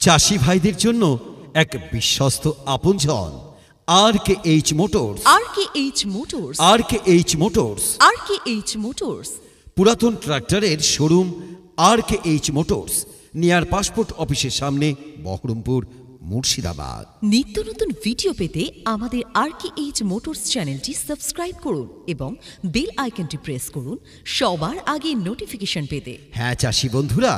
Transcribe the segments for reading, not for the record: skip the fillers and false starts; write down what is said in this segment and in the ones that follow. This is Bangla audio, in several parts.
চাষি ভাইদের জন্য এক বিশ্বস্ত আপনজন RKH motors. RKH motors. RKH motors. RKH motors. পুরাতন ট্রাক্টরের showroom RKH motors, near passport অফিসের সামনে, বহরমপুর, মুর্শিদাবাদ। নিত্য নতুন ভিডিও পেতে আমাদের RKH মোটরস চ্যানেলটি সাবস্ক্রাইব করুন এবং বেল আইকনটি প্রেস করুন সবার আগে নোটিফিকেশন পেতে। হ্যাঁ চাষি বন্ধুরা,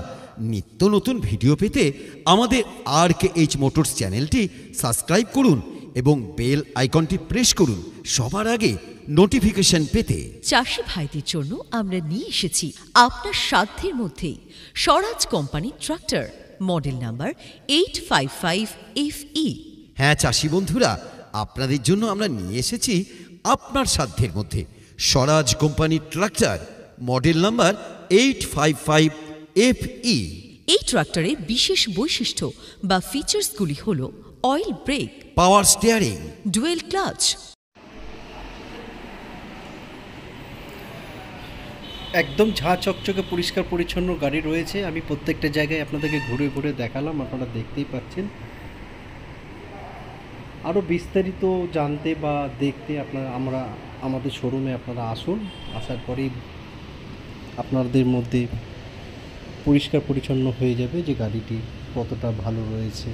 নিত্য নতুন ভিডিও পেতে আমাদের RKH মোটরস চ্যানেলটি সাবস্ক্রাইব করুন এবং বেল আইকনটি প্রেস করুন সবার আগে নোটিফিকেশন পেতে। চাষি ভাইদের জন্য আমরা নিয়ে এসেছি আপনার সাধ্যের মধ্যেই Swaraj company tractor, model number 855FE। হ্যাঁ চাষি বন্ধুরা, আপনাদের জন্য আমরা নিয়ে এসেছি আপনার সাধ্যের মধ্যে Swaraj company tractor, model number 855FE। এই ট্রাক্টরের বিশেষ বৈশিষ্ট্য বা ফিচার্সগুলি হল oil brake, power steering, dual clutch. একদম ঝাঁ চকচকে পরিষ্কার পরিচ্ছন্ন গাড়ি রয়েছে। আমি প্রত্যেকটা জায়গায় আপনাদেরকে ঘুরে ঘুরে দেখালাম, আপনারা দেখতেই পাচ্ছেন। আরও বিস্তারিত জানতে বা দেখতে আমাদের শোরুমে আপনারা আসুন। আসার পরেই আপনাদের মধ্যে পরিষ্কার পরিচ্ছন্ন হয়ে যাবে যে গাড়িটি কতটা ভালো রয়েছে।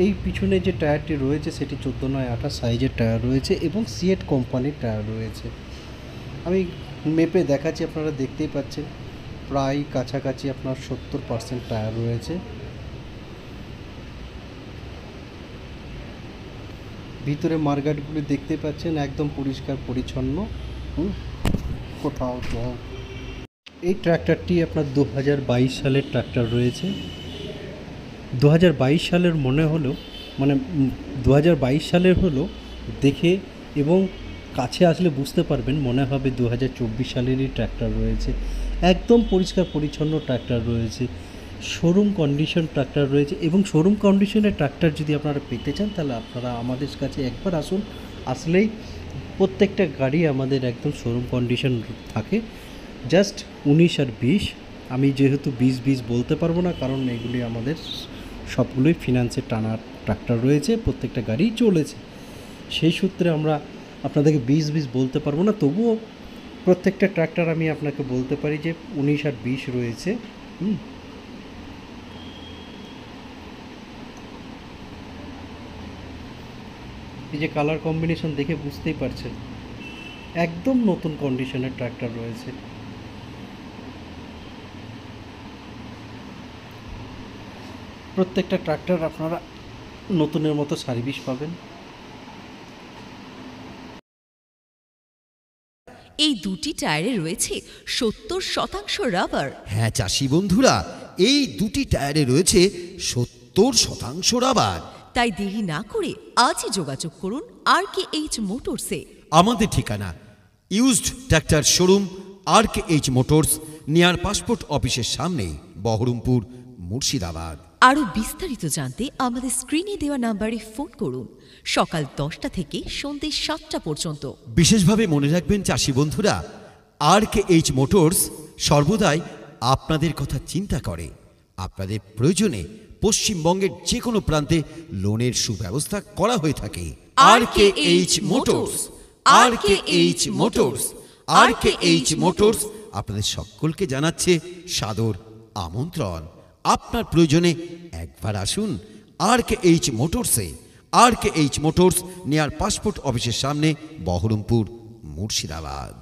এই পিছনে যে টায়ারটি রয়েছে সেটি 14x28 সাইজের টায়ার রয়েছে এবং সিয়েট কোম্পানির টায়ার রয়েছে। আমি মেপে দেখাচ্ছি, আপনারা দেখতেই পাচ্ছেন প্রায় কাছাকাছি আপনার 70% টায়ার রয়েছে। ভিতরে মার্গাটগুলি দেখতে পাচ্ছেন একদম পরিষ্কার পরিচ্ছন্ন। কোথাও তো এই ট্র্যাক্টরটি আপনার 2022 সালের ট্র্যাক্টর রয়েছে। 2022 সালের মানে 2022 সালের হলো দেখে এবং কাছে আসলে বুঝতে পারবেন, মনে হবে 2024 সালেরই ট্র্যাক্টর রয়েছে। একদম পরিষ্কার পরিচ্ছন্ন ট্র্যাক্টর রয়েছে, শোরুম কন্ডিশন ট্র্যাক্টর রয়েছে। এবং শোরুম কন্ডিশনের ট্র্যাক্টর যদি আপনারা পেতে চান তাহলে আপনারা আমাদের কাছে একবার আসুন। আসলেই প্রত্যেকটা গাড়ি আমাদের একদম শোরুম কন্ডিশন থাকে। জাস্ট 19 আর 20, আমি যেহেতু 20 বলতে পারবো না, কারণ এগুলি আমাদের সবগুলোই ফিনান্সে টানা ট্রাক্টর রয়েছে, প্রত্যেকটা গাড়ি চলেছে। সেই সূত্রে আমরা আপনাদেরকে 20 বলতে পারবো না, তবুও প্রত্যেকটা ট্রাক্টর আমি আপনাকে বলতে পারি যে 19 আর 20 রয়েছে। এই যে কালার কম্বিনেশন দেখে বুঝতেই পারছেন একদম নতুন কন্ডিশনের ট্রাক্টর রয়েছে। প্রত্যেকটা ট্রাক্টর আপনারা নতুনের মতো সার্ভিস পাবেন। এই দুটি টায়ারে রয়েছে 70% রাবার। হ্যাঁ চাষি বন্ধুরা, এই দুটি টায়ারে রয়েছে 70% রাবার। তাই দেরি না করে আজই যোগাযোগ করুন RKH মোটরসে। আমাদের ঠিকানা used tractor showroom RKH motors, near passport অফিসের সামনে, বহরমপুর, মুর্শিদাবাদ। আরও বিস্তারিত জানতে আমাদের স্ক্রিনে দেওয়া নাম্বারে ফোন করুন সকাল 10টা থেকে সন্ধ্যে 7টা পর্যন্ত। বিশেষভাবে মনে রাখবেন চাষি বন্ধুরা, RKH মোটরস সর্বদাই আপনাদের কথা চিন্তা করে। আপনাদের প্রয়োজনে পশ্চিমবঙ্গের যে কোনো প্রান্তে লোনের সুব্যবস্থা করা হয়ে থাকে। RKH motors, RKH motors, RKH motors আপনাদের সকলকে জানাচ্ছে সাদর আমন্ত্রণ। আপনার প্রয়োজনে একবার আসুন RKH মোটরসে। RKH motors, near passport অফিসের সামনে, বহরমপুর, মুর্শিদাবাদ।